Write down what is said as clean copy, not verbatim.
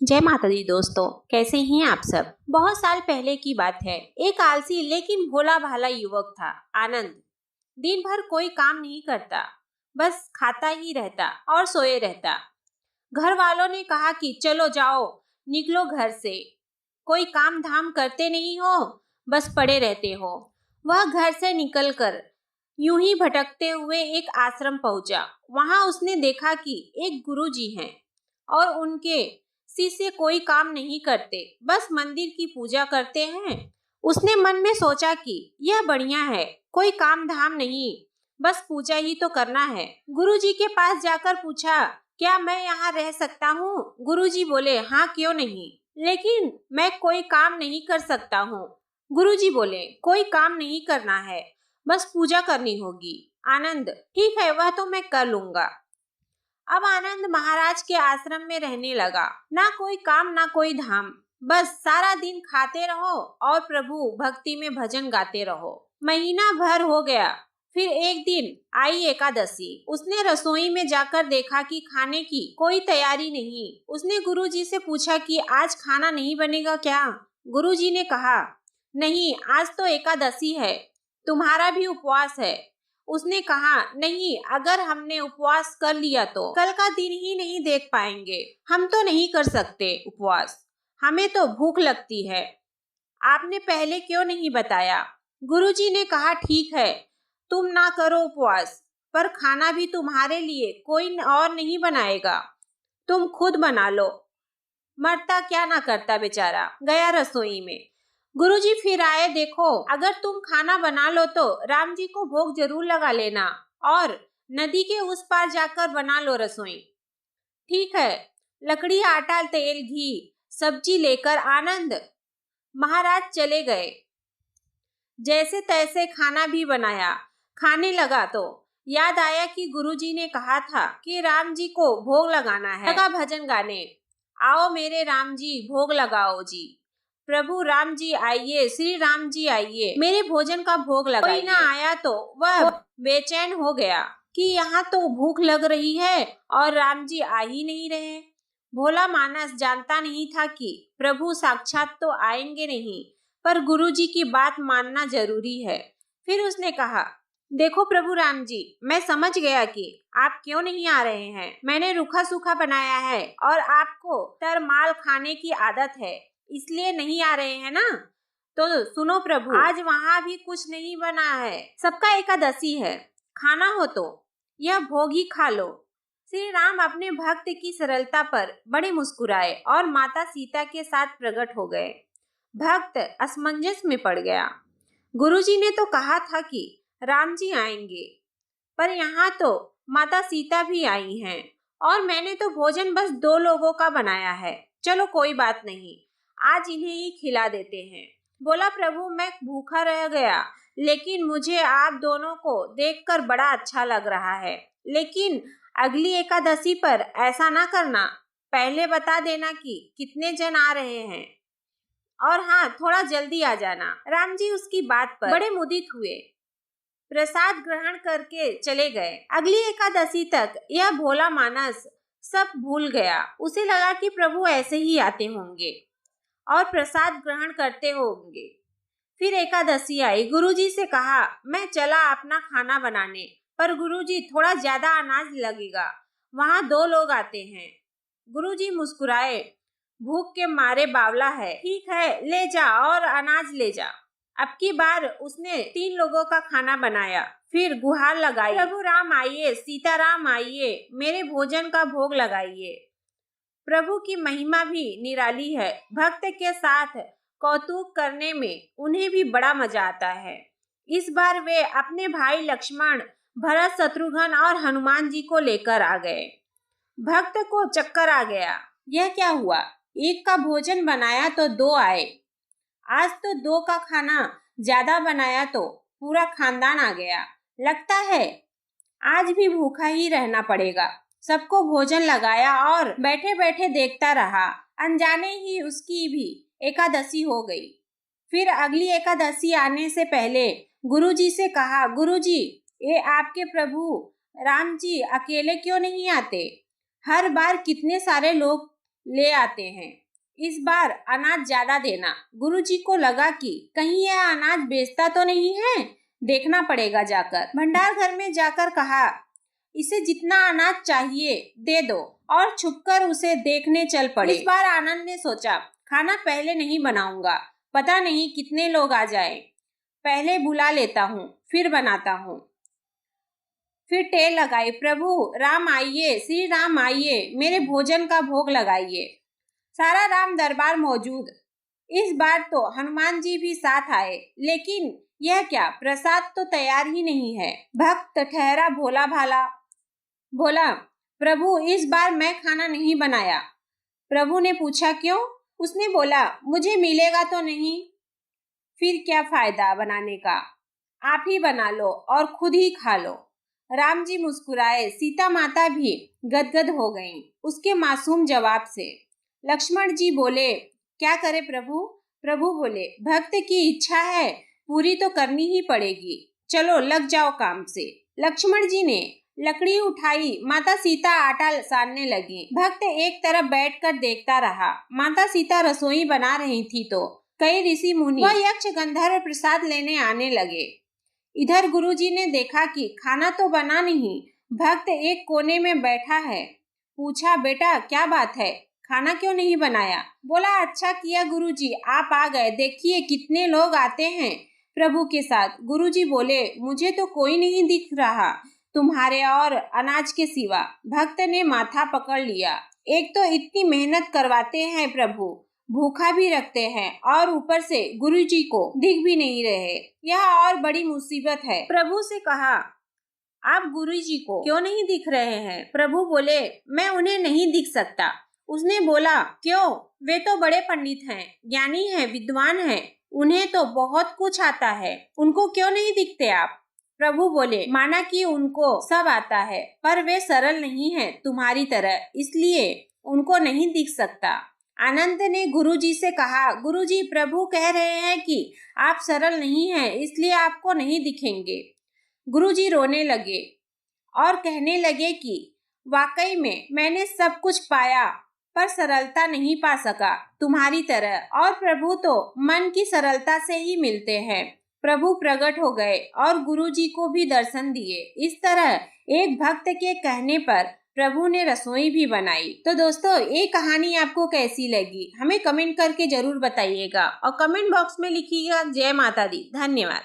जय माता दी दोस्तों, कैसे हैं आप सब। बहुत साल पहले की बात है। एक आलसी लेकिन भोला भाला युवक था, आनंद। दिन भर कोई काम नहीं करता, बस खाता ही रहता और सोए रहता। घर वालों ने कहा कि चलो जाओ, निकलो घर से, कोई काम धाम करते नहीं हो, बस पड़े रहते हो। वह घर से निकलकर यूं ही भटकते हुए एक आश्रम पहुंचा। वहां उसने देखा कि एक गुरुजी हैं और उनके शिष्य कोई काम नहीं करते, बस मंदिर की पूजा करते हैं। उसने मन में सोचा कि यह बढ़िया है, कोई काम धाम नहीं, बस पूजा ही तो करना है। गुरुजी के पास जाकर पूछा, क्या मैं यहाँ रह सकता हूँ? गुरुजी बोले, हाँ क्यों नहीं, लेकिन मैं कोई काम नहीं कर सकता हूँ। गुरुजी बोले, कोई काम नहीं करना है, बस पूजा करनी होगी। आनंद, ठीक है, वह तो मैं कर लूंगा। अब आनंद महाराज के आश्रम में रहने लगा। ना कोई काम ना कोई धाम, बस सारा दिन खाते रहो और प्रभु भक्ति में भजन गाते रहो। महीना भर हो गया। फिर एक दिन आई एकादशी। उसने रसोई में जाकर देखा कि खाने की कोई तैयारी नहीं। उसने गुरुजी से पूछा कि आज खाना नहीं बनेगा क्या? गुरुजी ने कहा, नहीं, आज तो एकादशी है, तुम्हारा भी उपवास है। उसने कहा, नहीं, अगर हमने उपवास कर लिया तो कल का दिन ही नहीं देख पाएंगे। हम तो नहीं कर सकते उपवास, हमें तो भूख लगती है। आपने पहले क्यों नहीं बताया? गुरुजी ने कहा, ठीक है, तुम ना करो उपवास, पर खाना भी तुम्हारे लिए कोई और नहीं बनाएगा, तुम खुद बना लो। मरता क्या ना करता बेचारा। गया रसोई में। गुरुजी फिर आए, देखो, अगर तुम खाना बना लो तो राम जी को भोग जरूर लगा लेना और नदी के उस पार जाकर बना लो रसोई। ठीक है। लकड़ी, आटा, तेल, घी, सब्जी लेकर आनंद महाराज चले गए। जैसे तैसे खाना भी बनाया। खाने लगा तो याद आया कि गुरुजी ने कहा था कि राम जी को भोग लगाना है। लगा भजन गाने, आओ मेरे राम जी भोग लगाओ जी, प्रभु राम जी आइए, श्री राम जी आइए, मेरे भोजन का भोग लगाइए। कोई ना आया तो वह बेचैन हो गया कि यहाँ तो भूख लग रही है और राम जी आ ही नहीं रहे। भोला मानस जानता नहीं था कि प्रभु साक्षात तो आएंगे नहीं, पर गुरुजी की बात मानना जरूरी है। फिर उसने कहा, देखो प्रभु राम जी, मैं समझ गया कि आप क्यों नहीं आ रहे हैं। मैंने रूखा सूखा बनाया है और आपको तरमाल खाने की आदत है, इसलिए नहीं आ रहे हैं ना। तो सुनो प्रभु, आज वहाँ भी कुछ नहीं बना है, सबका एकादशी है, खाना हो तो यह भोग ही खा लो। श्री राम अपने भक्त की सरलता पर बड़े मुस्कुराए और माता सीता के साथ प्रकट हो गए। भक्त असमंजस में पड़ गया। गुरुजी ने तो कहा था कि राम जी आएंगे, पर यहाँ तो माता सीता भी आई हैं और मैंने तो भोजन बस 2 लोगों का बनाया है। चलो कोई बात नहीं, आज इन्हें ही खिला देते हैं। बोला, प्रभु मैं भूखा रह गया, लेकिन मुझे आप दोनों को देखकर बड़ा अच्छा लग रहा है, लेकिन अगली एकादशी पर ऐसा ना करना, पहले बता देना कि कितने जन आ रहे हैं, और हाँ, थोड़ा जल्दी आ जाना। राम जी उसकी बात पर बड़े मुदित हुए, प्रसाद ग्रहण करके चले गए। अगली एकादशी तक यह भोला मानस सब भूल गया। उसे लगा कि प्रभु ऐसे ही आते होंगे और प्रसाद ग्रहण करते होंगे। फिर एकादशी आई। गुरुजी से कहा, मैं चला अपना खाना बनाने, पर गुरुजी थोड़ा ज्यादा अनाज लगेगा, वहाँ 2 लोग आते हैं। गुरुजी मुस्कुराए, भूख के मारे बावला है, ठीक है, ले जा और अनाज ले जा। अब की बार उसने 3 लोगों का खाना बनाया, फिर गुहार लगाई, प्रभु राम आइए, सीताराम आइए, मेरे भोजन का भोग लगाइए। प्रभु की महिमा भी निराली है। भक्त के साथ कौतुक करने में उन्हें भी बड़ा मजा आता है। इस बार वे अपने भाई लक्ष्मण, भरत, शत्रुघ्न और हनुमान जी को लेकर आ गए। भक्त को चक्कर आ गया। यह क्या हुआ? एक का भोजन बनाया तो 2 आए। आज तो 2 का खाना ज्यादा बनाया तो पूरा खानदान आ गया। लगता है आज भी भूखा ही रहना पड़ेगा। सबको भोजन लगाया और बैठे बैठे देखता रहा। अनजाने ही उसकी भी एकादशी हो गई। फिर अगली एकादशी आने से पहले गुरुजी से कहा, गुरुजी, ये आपके प्रभु राम जी अकेले क्यों नहीं आते? हर बार कितने सारे लोग ले आते हैं। इस बार अनाज ज्यादा देना। गुरुजी को लगा कि कहीं यह अनाज बेचता तो नहीं है, देखना पड़ेगा जाकर। भंडार घर में जाकर कहा, इसे जितना अनाज चाहिए दे दो, और छुपकर उसे देखने चल पड़े। इस बार आनंद ने सोचा, खाना पहले नहीं बनाऊंगा, पता नहीं कितने लोग आ जाए, पहले बुला लेता हूँ फिर बनाता हूँ। फिर टेल लगाई, प्रभु राम आइए, श्री राम आइए, मेरे भोजन का भोग लगाइए। सारा राम दरबार मौजूद। इस बार तो हनुमान जी भी साथ आए, लेकिन यह क्या, प्रसाद तो तैयार ही नहीं है। भक्त ठहरा भोला भाला बोला, प्रभु इस बार मैं खाना नहीं बनाया। प्रभु ने पूछा, क्यों? उसने बोला, मुझे मिलेगा तो नहीं। फिर क्या फायदा बनाने का, आप ही बना लो और खुद ही खा लो। राम जी मुस्कुराए, सीता माता भी गदगद हो गईं उसके मासूम जवाब से। लक्ष्मण जी बोले, क्या करे प्रभु? प्रभु बोले, भक्त की इच्छा है, पूरी तो करनी ही पड़ेगी, चलो लग जाओ काम से। लक्ष्मण जी ने लकड़ी उठाई, माता सीता आटा सानने लगी। भक्त एक तरफ बैठकर देखता रहा। माता सीता रसोई बना रही थी तो कई ऋषि मुनि व यक्ष गंधर्व प्रसाद लेने आने लगे। इधर गुरुजी ने देखा कि खाना तो बना नहीं, भक्त एक कोने में बैठा है। पूछा, बेटा क्या बात है, खाना क्यों नहीं बनाया? बोला, अच्छा किया गुरुजी आप आ गए, देखिए कितने लोग आते हैं प्रभु के साथ। गुरुजी बोले, मुझे तो कोई नहीं दिख रहा तुम्हारे और अनाज के सिवा। भक्त ने माथा पकड़ लिया, एक तो इतनी मेहनत करवाते हैं प्रभु, भूखा भी रखते हैं, और ऊपर से गुरुजी को दिख भी नहीं रहे, यह और बड़ी मुसीबत है। प्रभु से कहा, आप गुरुजी को क्यों नहीं दिख रहे हैं? प्रभु बोले, मैं उन्हें नहीं दिख सकता। उसने बोला, क्यों? वे तो बड़े पंडित हैं, ज्ञानी हैं, विद्वान हैं, उन्हें तो बहुत कुछ आता है, उनको क्यों नहीं दिखते आप? प्रभु बोले, माना कि उनको सब आता है, पर वे सरल नहीं हैं तुम्हारी तरह, इसलिए उनको नहीं दिख सकता। आनंद ने गुरुजी से कहा, गुरुजी प्रभु कह रहे हैं कि आप सरल नहीं हैं, इसलिए आपको नहीं दिखेंगे। गुरुजी रोने लगे और कहने लगे कि वाकई में मैंने सब कुछ पाया, पर सरलता नहीं पा सका तुम्हारी तरह, और प्रभु तो मन की सरलता से ही मिलते हैं। प्रभु प्रकट हो गए और गुरुजी को भी दर्शन दिए। इस तरह एक भक्त के कहने पर प्रभु ने रसोई भी बनाई। तो दोस्तों, ये कहानी आपको कैसी लगी हमें कमेंट करके जरूर बताइएगा, और कमेंट बॉक्स में लिखिएगा जय माता दी। धन्यवाद।